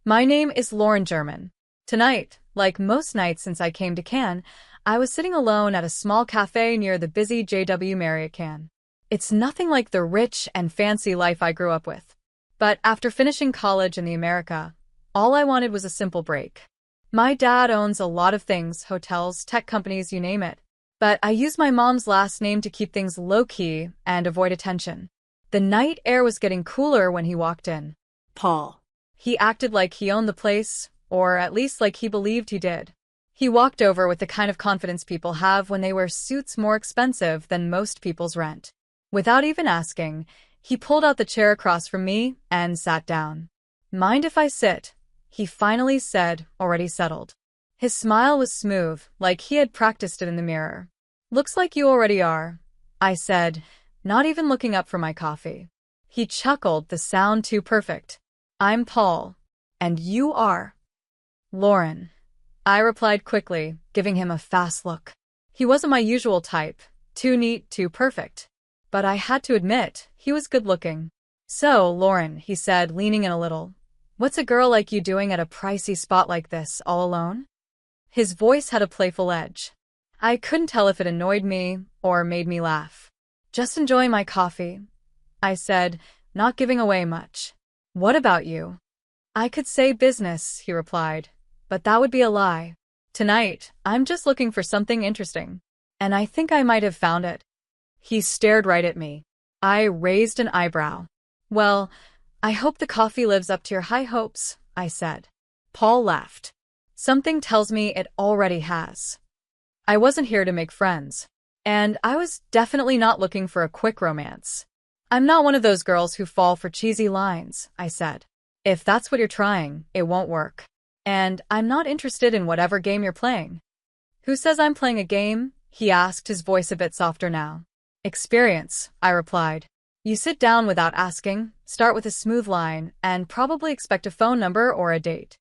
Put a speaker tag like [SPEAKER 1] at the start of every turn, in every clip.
[SPEAKER 1] My name is Lauren German. Tonight, like most nights since I came to Cannes, I was sitting alone at a small cafe near the busy JW Marriott Cannes. It's nothing like the rich and fancy life I grew up with. But after finishing college in the America, all I wanted was a simple break. My dad owns a lot of things, hotels, tech companies, you name it. But I used my mom's last name to keep things low-key and avoid attention. The night air was getting cooler when he walked in.
[SPEAKER 2] Paul.
[SPEAKER 1] He acted like he owned the place, or at least like he believed he did. He walked over with the kind of confidence people have when they wear suits more expensive than most people's rent. Without even asking, he pulled out the chair across from me and sat down. "Mind if I sit?" he finally said, already settled. His smile was smooth, like he had practiced it in the mirror. "Looks like you already are," I said, not even looking up from my coffee. He chuckled, the sound too perfect. "I'm Paul. And you are?" "Lauren," I replied quickly, giving him a fast look. He wasn't my usual type, too neat, too perfect. But I had to admit, he was good-looking. "So, Lauren," he said, leaning in a little, "what's a girl like you doing at a pricey spot like this, all alone?" His voice had a playful edge. I couldn't tell if it annoyed me or made me laugh. "Just enjoying my coffee," I said, not giving away much. "What about you?" "I could say business," he replied, "but that would be a lie. Tonight, I'm just looking for something interesting. And I think I might have found it." He stared right at me. I raised an eyebrow. "Well, I hope the coffee lives up to your high hopes," I said. Paul laughed. "Something tells me it already has." I wasn't here to make friends. And I was definitely not looking for a quick romance. "I'm not one of those girls who fall for cheesy lines," I said. "If that's what you're trying, it won't work. And I'm not interested in whatever game you're playing." "Who says I'm playing a game?" he asked, his voice a bit softer now. "Experience," I replied. "You sit down without asking, start with a smooth line, and probably expect a phone number or a date."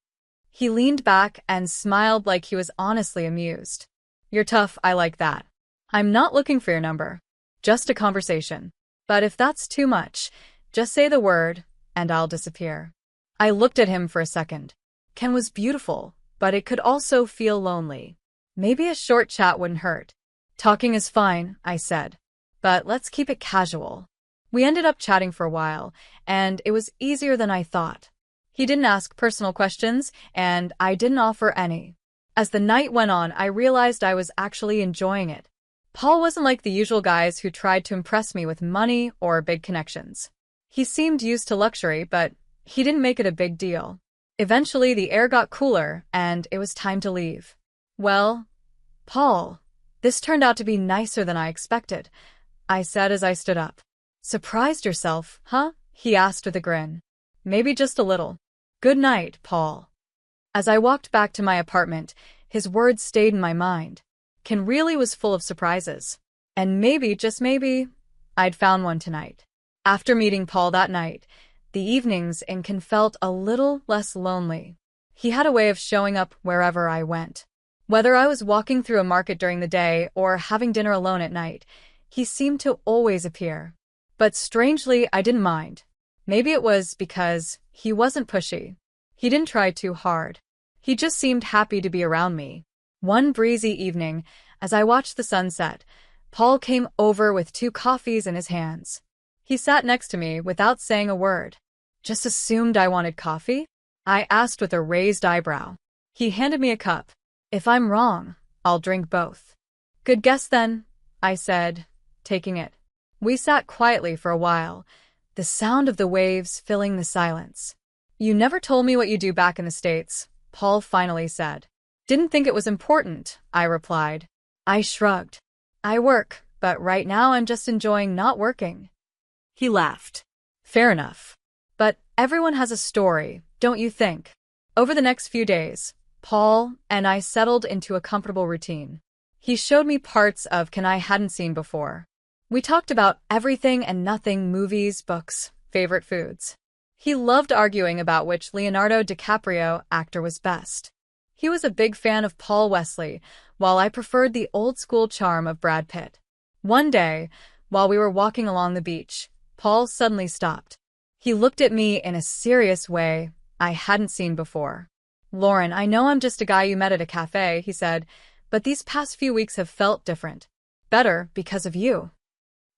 [SPEAKER 1] He leaned back and smiled like he was honestly amused. "You're tough, I like that. I'm not looking for your number. Just a conversation. But if that's too much, just say the word, and I'll disappear." I looked at him for a second. Ken was beautiful, but it could also feel lonely. Maybe a short chat wouldn't hurt. "Talking is fine," I said. "But let's keep it casual." We ended up chatting for a while, and it was easier than I thought. He didn't ask personal questions, and I didn't offer any. As the night went on, I realized I was actually enjoying it. Paul wasn't like the usual guys who tried to impress me with money or big connections. He seemed used to luxury, but he didn't make it a big deal. Eventually, the air got cooler, and it was time to leave. "Well, Paul, this turned out to be nicer than I expected," I said as I stood up. "Surprised yourself, huh?" he asked with a grin. "Maybe just a little. Good night, Paul." As I walked back to my apartment, his words stayed in my mind. Ken really was full of surprises. And maybe, just maybe, I'd found one tonight. After meeting Paul that night, the evenings in Cannes felt a little less lonely. He had a way of showing up wherever I went. Whether I was walking through a market during the day or having dinner alone at night, he seemed to always appear. But strangely, I didn't mind. Maybe it was because he wasn't pushy. He didn't try too hard. He just seemed happy to be around me. One breezy evening, as I watched the sunset, Paul came over with 2 coffees in his hands. He sat next to me without saying a word. "Just assumed I wanted coffee?" I asked with a raised eyebrow. He handed me a cup. "If I'm wrong, I'll drink both." "Good guess then," I said, taking it. We sat quietly for a while, the sound of the waves filling the silence. "You never told me what you do back in the States," Paul finally said. "Didn't think it was important," I replied. I shrugged. "I work, but right now I'm just enjoying not working."
[SPEAKER 2] He laughed.
[SPEAKER 1] "Fair enough. But everyone has a story, don't you think?" Over the next few days, Paul and I settled into a comfortable routine. He showed me parts of Cannes I hadn't seen before. We talked about everything and nothing: movies, books, favorite foods. He loved arguing about which Leonardo DiCaprio actor was best. He was a big fan of Paul Wesley, while I preferred the old-school charm of Brad Pitt. One day, while we were walking along the beach, Paul suddenly stopped. He looked at me in a serious way, I hadn't seen before. Lauren, I know I'm just a guy you met at a cafe, he said, but these past few weeks have felt different. Better because of you.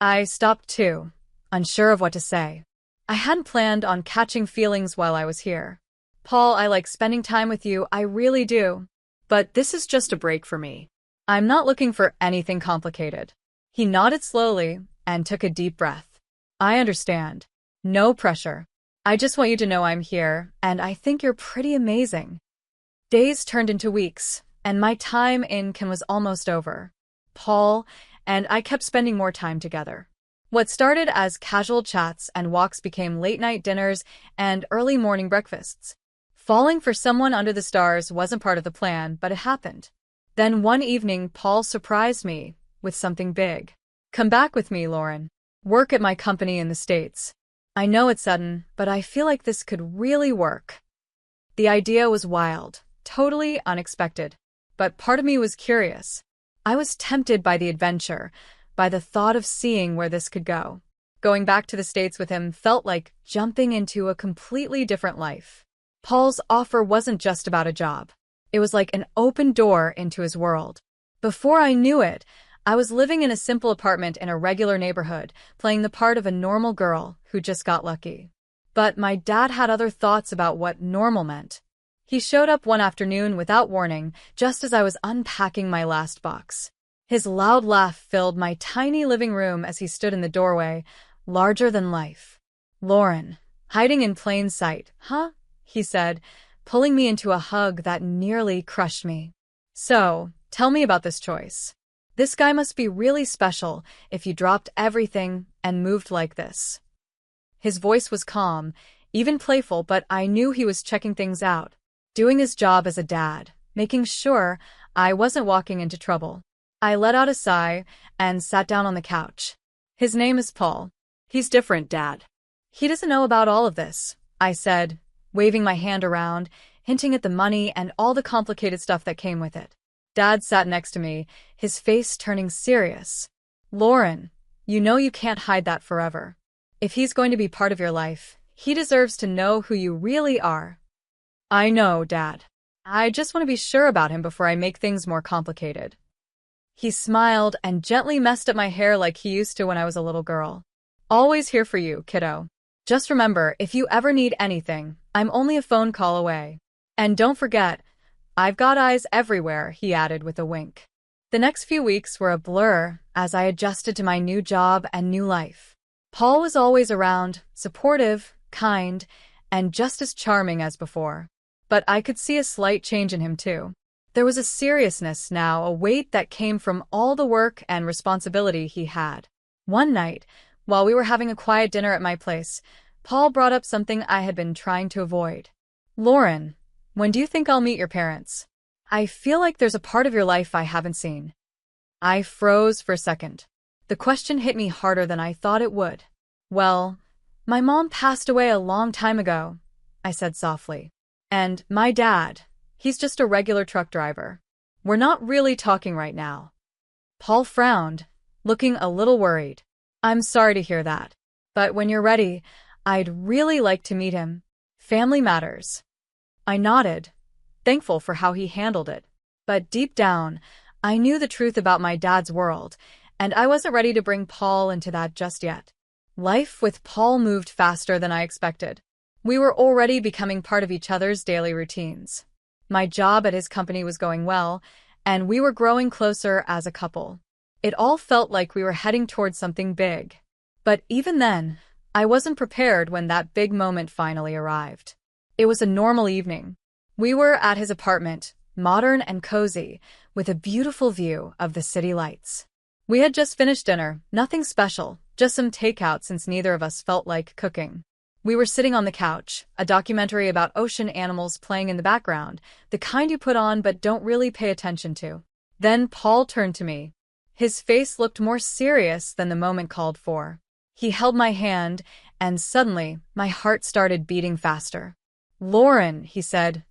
[SPEAKER 1] I stopped too, unsure of what to say. I hadn't planned on catching feelings while I was here. Paul, I like spending time with you, I really do.
[SPEAKER 2] But this is just a break for me.
[SPEAKER 1] I'm not looking for anything complicated. He nodded slowly and took a deep breath. I understand. No pressure. I just want you to know I'm here, and I think you're pretty amazing. Days turned into weeks, and my time in Cannes was almost over. Paul and I kept spending more time together. What started as casual chats and walks became late-night dinners and early morning breakfasts. Falling for someone under the stars wasn't part of the plan, but it happened. Then one evening, Paul surprised me with something big. Come back with me, Lauren. Work at my company in the States. I know it's sudden, but I feel like this could really work. The idea was wild, totally unexpected, but part of me was curious. I was tempted by the adventure, by the thought of seeing where this could go. Going back to the States with him felt like jumping into a completely different life. Paul's offer wasn't just about a job. It was like an open door into his world. Before I knew it, I was living in a simple apartment in a regular neighborhood, playing the part of a normal girl who just got lucky. But my dad had other thoughts about what normal meant. He showed up one afternoon without warning, just as I was unpacking my last box. His loud laugh filled my tiny living room as he stood in the doorway, larger than life. Lauren, hiding in plain sight, huh? He said, pulling me into a hug that nearly crushed me. So, tell me about this choice. This guy must be really special if you dropped everything and moved like this. His voice was calm, even playful, but I knew he was checking things out, doing his job as a dad, making sure I wasn't walking into trouble. I let out a sigh and sat down on the couch. His name is Paul.
[SPEAKER 2] He's different, Dad.
[SPEAKER 1] He doesn't know about all of this, I said, waving my hand around, hinting at the money and all the complicated stuff that came with it. Dad sat next to me, his face turning serious. Lauren, you know you can't hide that forever. If he's going to be part of your life, he deserves to know who you really are. I know, Dad. I just want to be sure about him before I make things more complicated. He smiled and gently messed up my hair like he used to when I was a little girl. Always here for you, kiddo. Just remember, if you ever need anything, I'm only a phone call away. And don't forget, I've got eyes everywhere, he added with a wink. The next few weeks were a blur as I adjusted to my new job and new life. Paul was always around, supportive, kind, and just as charming as before. But I could see a slight change in him too. There was a seriousness now, a weight that came from all the work and responsibility he had. One night, while we were having a quiet dinner at my place, Paul brought up something I had been trying to avoid. Lauren, when do you think I'll meet your parents? I feel like there's a part of your life I haven't seen. I froze for a second. The question hit me harder than I thought it would. Well, my mom passed away a long time ago, I said softly. And my dad, he's just a regular truck driver. We're not really talking right now. Paul frowned, looking a little worried. I'm sorry to hear that. But when you're ready, I'd really like to meet him. Family matters. I nodded, thankful for how he handled it. But deep down, I knew the truth about my dad's world, and I wasn't ready to bring Paul into that just yet. Life with Paul moved faster than I expected. We were already becoming part of each other's daily routines. My job at his company was going well, and we were growing closer as a couple. It all felt like we were heading towards something big. But even then, I wasn't prepared when that big moment finally arrived. It was a normal evening. We were at his apartment, modern and cozy, with a beautiful view of the city lights. We had just finished dinner, nothing special, just some takeout since neither of us felt like cooking. We were sitting on the couch, a documentary about ocean animals playing in the background, the kind you put on but don't really pay attention to. Then Paul turned to me. His face looked more serious than the moment called for. He held my hand, and suddenly, my heart started beating faster. Lauren, he said,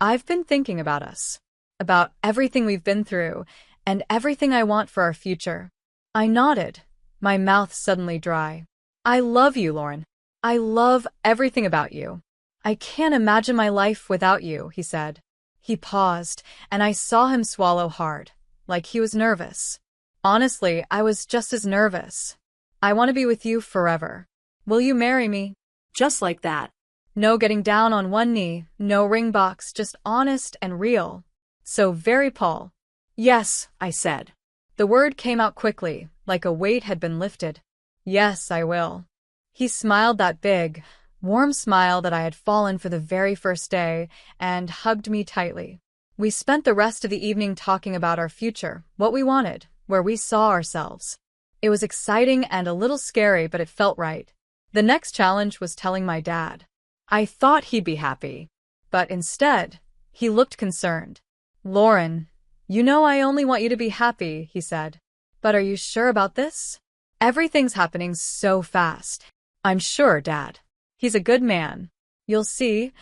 [SPEAKER 1] I've been thinking about us. About everything we've been through, and everything I want for our future. I nodded, my mouth suddenly dry. I love you, Lauren. I love everything about you. I can't imagine my life without you, he said. He paused, and I saw him swallow hard, like he was nervous. Honestly, I was just as nervous. I want to be with you forever. Will you marry me?
[SPEAKER 2] Just like that.
[SPEAKER 1] No getting down on one knee, no ring box, just honest and real. So very Paul.
[SPEAKER 2] Yes, I said.
[SPEAKER 1] The word came out quickly, like a weight had been lifted. Yes, I will. He smiled that big, warm smile that I had fallen for the very first day, and hugged me tightly. We spent the rest of the evening talking about our future, what we wanted, where we saw ourselves. It was exciting and a little scary, but it felt right. The next challenge was telling my dad. I thought he'd be happy, but instead, he looked concerned. Lauren, you know I only want you to be happy, he said. But are you sure about this? Everything's happening so fast. I'm sure, Dad. He's a good man. You'll see,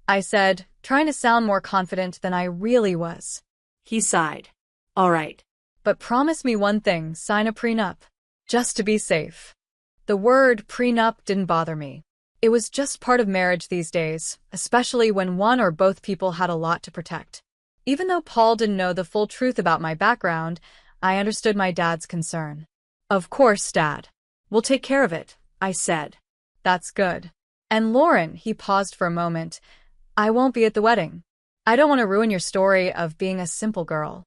[SPEAKER 1] I said, trying to sound more confident than I really was.
[SPEAKER 2] He sighed. All right.
[SPEAKER 1] But promise me one thing, sign a prenup. Just to be safe. The word prenup didn't bother me. It was just part of marriage these days, especially when one or both people had a lot to protect. Even though Paul didn't know the full truth about my background, I understood my dad's concern. Of course, Dad. We'll take care of it, I said. That's good. And Lauren, he paused for a moment, I won't be at the wedding. I don't want to ruin your story of being a simple girl.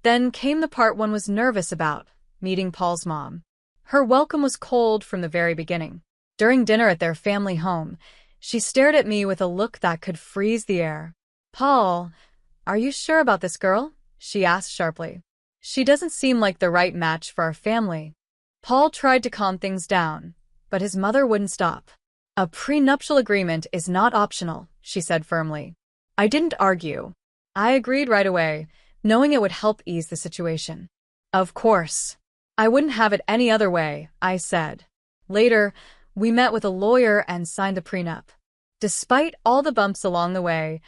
[SPEAKER 1] Then came the part one was nervous about, meeting Paul's mom. Her welcome was cold from the very beginning. During dinner at their family home, she stared at me with a look that could freeze the air. Paul, are you sure about this girl? She asked sharply. She doesn't seem like the right match for our family. Paul tried to calm things down, but his mother wouldn't stop. A prenuptial agreement is not optional, she said firmly. I didn't argue. I agreed right away, knowing it would help ease the situation. Of course. I wouldn't have it any other way, I said. Later, we met with a lawyer and signed the prenup. Despite all the bumps along the way,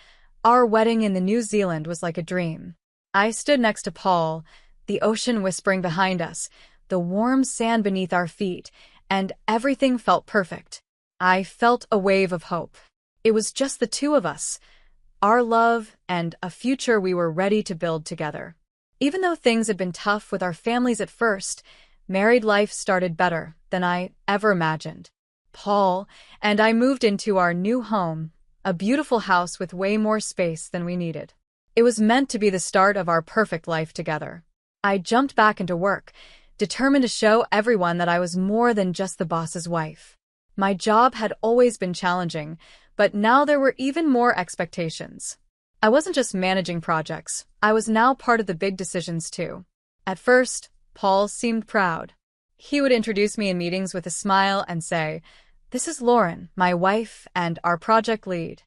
[SPEAKER 1] our wedding in New Zealand was like a dream. I stood next to Paul, the ocean whispering behind us, the warm sand beneath our feet, and everything felt perfect. I felt a wave of hope. It was just the two of us, our love, and a future we were ready to build together. Even though things had been tough with our families at first, married life started better than I ever imagined. Paul and I moved into our new home, a beautiful house with way more space than we needed. It was meant to be the start of our perfect life together. I jumped back into work, determined to show everyone that I was more than just the boss's wife. My job had always been challenging, but now there were even more expectations. I wasn't just managing projects, I was now part of the big decisions too. At first, Paul seemed proud. He would introduce me in meetings with a smile and say, "This is Lauren, my wife and our project lead."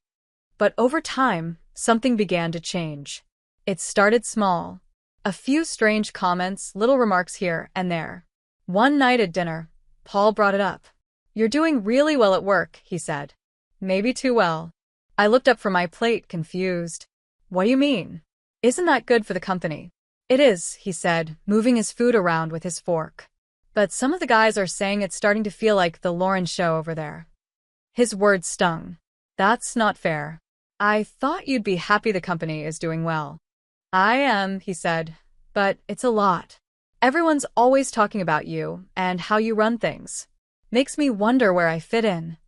[SPEAKER 1] But over time, something began to change. It started small. A few strange comments, little remarks here and there. One night at dinner, Paul brought it up. "You're doing really well at work," he said. Maybe too well. I looked up from my plate, confused. "What do you mean? Isn't that good for the company?" "It is," he said, moving his food around with his fork. "But some of the guys are saying it's starting to feel like the Lauren show over there." His words stung. "That's not fair. I thought you'd be happy the company is doing well." "I am," he said, "but it's a lot. Everyone's always talking about you and how you run things. Makes me wonder where I fit in."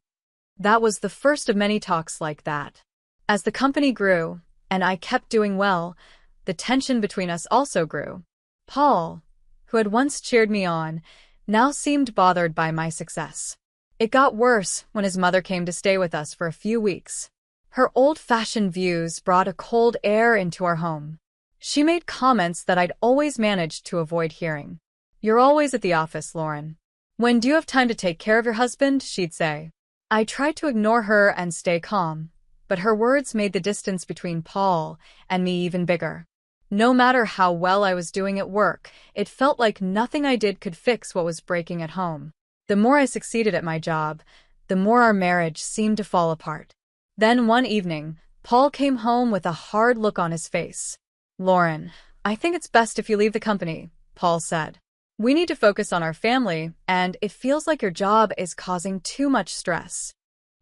[SPEAKER 1] That was the first of many talks like that. As the company grew, and I kept doing well, the tension between us also grew. Paul, who had once cheered me on, now seemed bothered by my success. It got worse when his mother came to stay with us for a few weeks. Her old-fashioned views brought a cold air into our home. She made comments that I'd always managed to avoid hearing. "You're always at the office, Lauren. When do you have time to take care of your husband?" she'd say. I tried to ignore her and stay calm, but her words made the distance between Paul and me even bigger. No matter how well I was doing at work, it felt like nothing I did could fix what was breaking at home. The more I succeeded at my job, the more our marriage seemed to fall apart. Then one evening, Paul came home with a hard look on his face. "Lauren, I think it's best if you leave the company," Paul said. "We need to focus on our family, and it feels like your job is causing too much stress."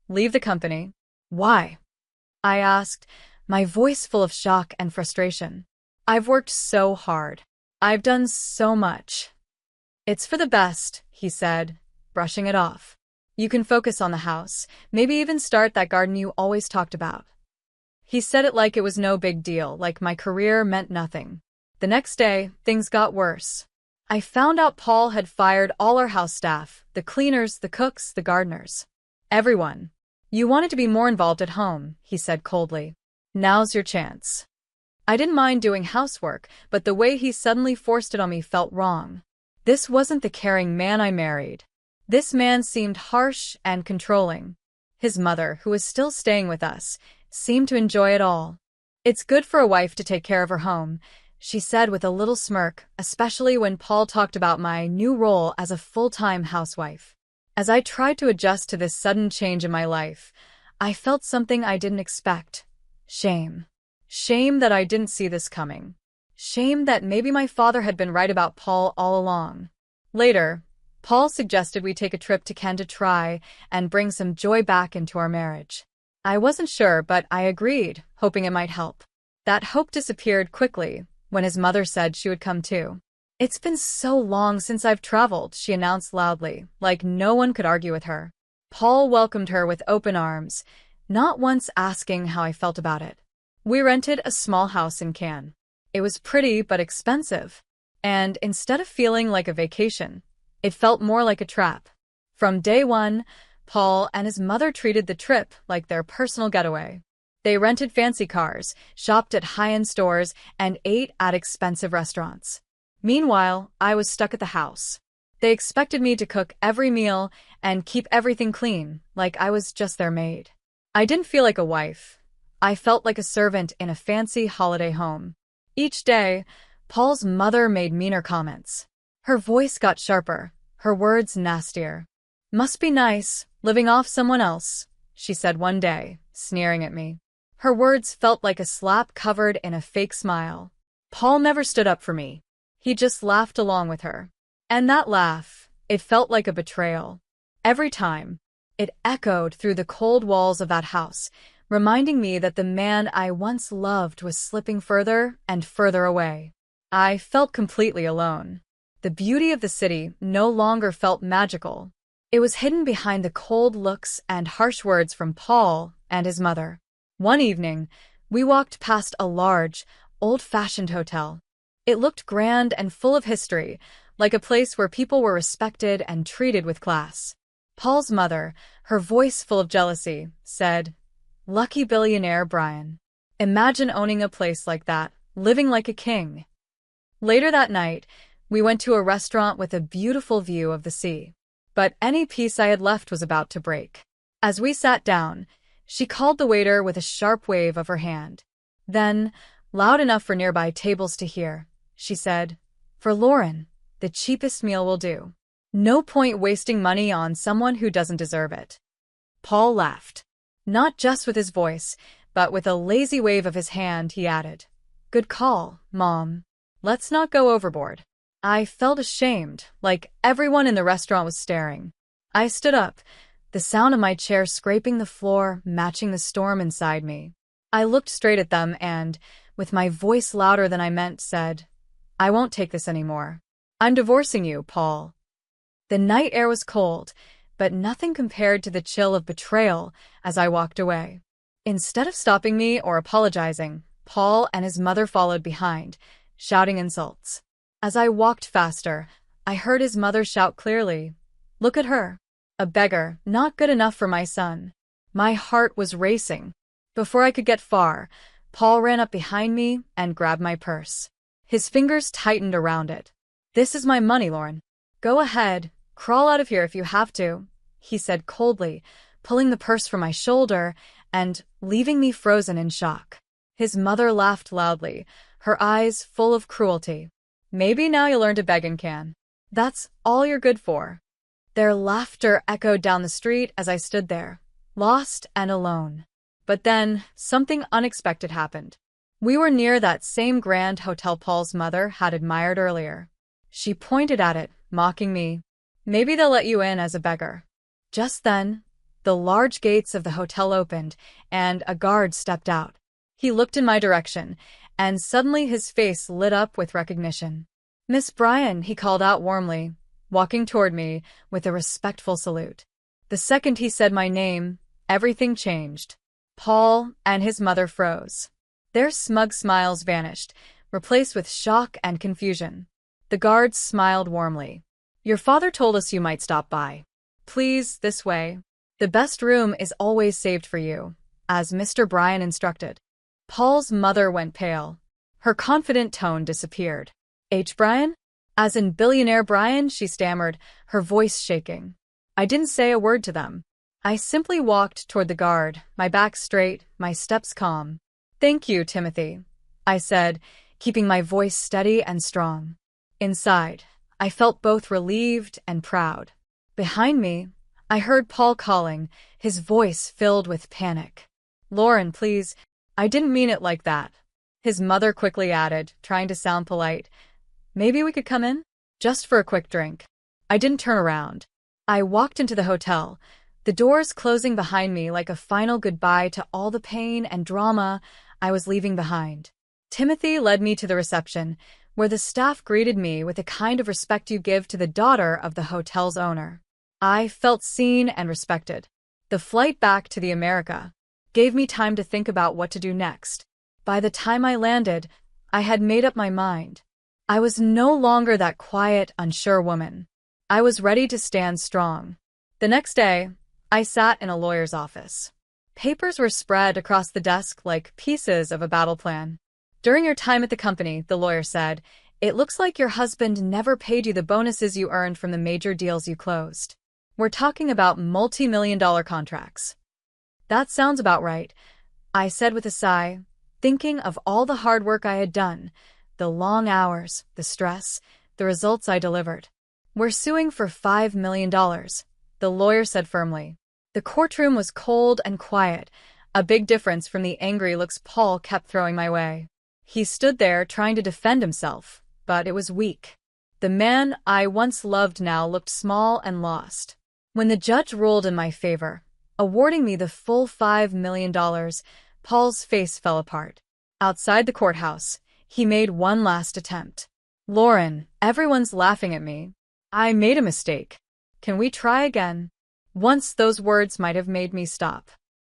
[SPEAKER 1] "Leave the company?" Why? I asked, my voice full of shock and frustration. I've worked so hard. I've done so much. It's for the best, he said, brushing it off. You can focus on the house, maybe even start that garden you always talked about. He said it like it was no big deal, like my career meant nothing. The next day, things got worse. I found out Paul had fired all our house staff, the cleaners, the cooks, the gardeners. Everyone. You wanted to be more involved at home, he said coldly. Now's your chance. I didn't mind doing housework, but the way he suddenly forced it on me felt wrong. This wasn't the caring man I married. This man seemed harsh and controlling. His mother, who was still staying with us, seemed to enjoy it all. It's good for a wife to take care of her home, she said with a little smirk, especially when Paul talked about my new role as a full-time housewife. As I tried to adjust to this sudden change in my life, I felt something I didn't expect. Shame. Shame that I didn't see this coming. Shame that maybe my father had been right about Paul all along. Later, Paul suggested we take a trip to Canada to try and bring some joy back into our marriage. I wasn't sure, but I agreed, hoping it might help. That hope disappeared quickly when his mother said she would come too. It's been so long since I've traveled, she announced loudly, like no one could argue with her. Paul welcomed her with open arms, not once asking how I felt about it. We rented a small house in Cannes. It was pretty but expensive, and instead of feeling like a vacation, it felt more like a trap. From day one, Paul and his mother treated the trip like their personal getaway. They rented fancy cars, shopped at high-end stores, and ate at expensive restaurants. Meanwhile, I was stuck at the house. They expected me to cook every meal and keep everything clean, like I was just their maid. I didn't feel like a wife. I felt like a servant in a fancy holiday home. Each day, Paul's mother made meaner comments. Her voice got sharper, her words nastier. Must be nice, living off someone else, she said one day, sneering at me. Her words felt like a slap covered in a fake smile. Paul never stood up for me. He just laughed along with her. And that laugh, it felt like a betrayal. Every time, it echoed through the cold walls of that house, reminding me that the man I once loved was slipping further and further away. I felt completely alone. The beauty of the city no longer felt magical. It was hidden behind the cold looks and harsh words from Paul and his mother. One evening, we walked past a large, old-fashioned hotel. It looked grand and full of history, like a place where people were respected and treated with class. Paul's mother, her voice full of jealousy, said, "Lucky billionaire Brian. Imagine owning a place like that, living like a king." Later that night, we went to a restaurant with a beautiful view of the sea. But any peace I had left was about to break. As we sat down, she called the waiter with a sharp wave of her hand. Then, loud enough for nearby tables to hear, she said, "For Lauren, the cheapest meal will do. No point wasting money on someone who doesn't deserve it." Paul laughed. Not just with his voice, but with a lazy wave of his hand, he added, "Good call, Mom. Let's not go overboard." I felt ashamed, like everyone in the restaurant was staring. I stood up, the sound of my chair scraping the floor matching the storm inside me. I looked straight at them and, with my voice louder than I meant, said, "I won't take this anymore. I'm divorcing you, Paul." The night air was cold, but nothing compared to the chill of betrayal as I walked away. Instead of stopping me or apologizing, Paul and his mother followed behind, shouting insults. As I walked faster, I heard his mother shout clearly, "Look at her. A beggar, not good enough for my son." My heart was racing. Before I could get far, Paul ran up behind me and grabbed my purse. His fingers tightened around it. "This is my money, Lauren. Go ahead, crawl out of here if you have to," he said coldly, pulling the purse from my shoulder and leaving me frozen in shock. His mother laughed loudly, her eyes full of cruelty. "Maybe now you'll learn to beg in Cannes. That's all you're good for." Their laughter echoed down the street as I stood there, lost and alone. But then, something unexpected happened. We were near that same grand hotel Paul's mother had admired earlier. She pointed at it, mocking me. "Maybe they'll let you in as a beggar." Just then, The large gates of the hotel opened, and a guard stepped out. He looked in my direction, and suddenly his face lit up with recognition. "Miss Bryan," he called out warmly, walking toward me with a respectful salute. The second he said my name, everything changed. Paul and his mother froze. Their smug smiles vanished, replaced with shock and confusion. The guards smiled warmly. "Your father told us you might stop by. Please, this way. The best room is always saved for you," as Mr. Bryan instructed. Paul's mother went pale. Her confident tone disappeared. "H. Bryan? As in billionaire Bryan," she stammered, her voice shaking. I didn't say a word to them. I simply walked toward the guard, my back straight, my steps calm. "Thank you, Timothy," I said, keeping my voice steady and strong. Inside, I felt both relieved and proud. Behind me, I heard Paul calling, his voice filled with panic. "Lauren, please." "I didn't mean it like that," his mother quickly added, trying to sound polite. "Maybe we could come in? Just for a quick drink." I didn't turn around. I walked into the hotel, the doors closing behind me like a final goodbye to all the pain and drama I was leaving behind. Timothy led me to the reception, where the staff greeted me with the kind of respect you give to the daughter of the hotel's owner. I felt seen and respected. The flight back to the America gave me time to think about what to do next. By the time I landed, I had made up my mind. I was no longer that quiet, unsure woman. I was ready to stand strong. The next day, I sat in a lawyer's office. Papers were spread across the desk like pieces of a battle plan. "During your time at the company," the lawyer said, "it looks like your husband never paid you the bonuses you earned from the major deals you closed. We're talking about multi-million-dollar contracts." "That sounds about right," I said with a sigh, thinking of all the hard work I had done, the long hours, the stress, the results I delivered. "We're suing for $5 million, the lawyer said firmly. The courtroom was cold and quiet, a big difference from the angry looks Paul kept throwing my way. He stood there trying to defend himself, but it was weak. The man I once loved now looked small and lost. When the judge ruled in my favor, awarding me the full $5 million, Paul's face fell apart. Outside the courthouse, he made one last attempt. "Lauren, everyone's laughing at me. I made a mistake. Can we try again?" Once those words might have made me stop.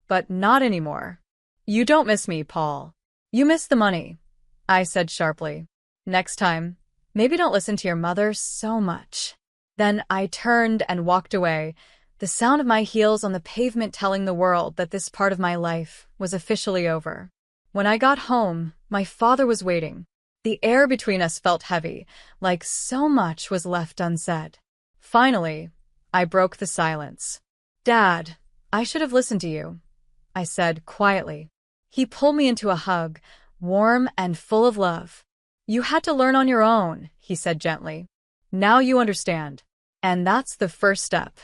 [SPEAKER 1] But not anymore. "You don't miss me, Paul. You miss the money," I said sharply. "Next time, maybe don't listen to your mother so much." Then I turned and walked away, the sound of my heels on the pavement telling the world that this part of my life was officially over. When I got home, my father was waiting. The air between us felt heavy, like so much was left unsaid. Finally, I broke the silence. "Dad, I should have listened to you," I said quietly. He pulled me into a hug, warm and full of love. "You had to learn on your own," he said gently. "Now you understand. And that's the first step."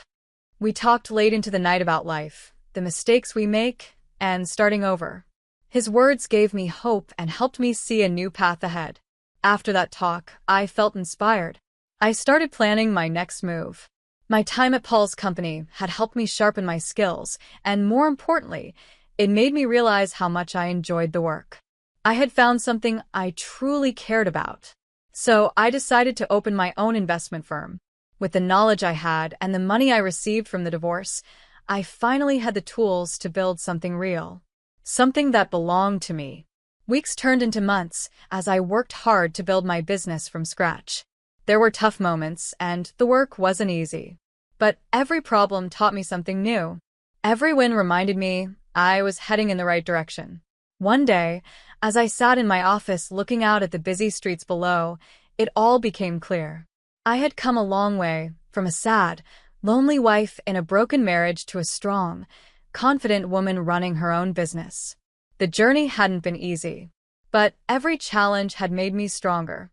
[SPEAKER 1] We talked late into the night about life, the mistakes we make, and starting over. His words gave me hope and helped me see a new path ahead. After that talk, I felt inspired. I started planning my next move. My time at Paul's company had helped me sharpen my skills, and more importantly, it made me realize how much I enjoyed the work. I had found something I truly cared about. So I decided to open my own investment firm. With the knowledge I had and the money I received from the divorce, I finally had the tools to build something real. Something that belonged to me. Weeks turned into months as I worked hard to build my business from scratch. There were tough moments, and the work wasn't easy. But every problem taught me something new. Every win reminded me I was heading in the right direction. One day, as I sat in my office looking out at the busy streets below, it all became clear. I had come a long way, from a sad, lonely wife in a broken marriage to a strong, confident woman running her own business. The journey hadn't been easy, but every challenge had made me stronger.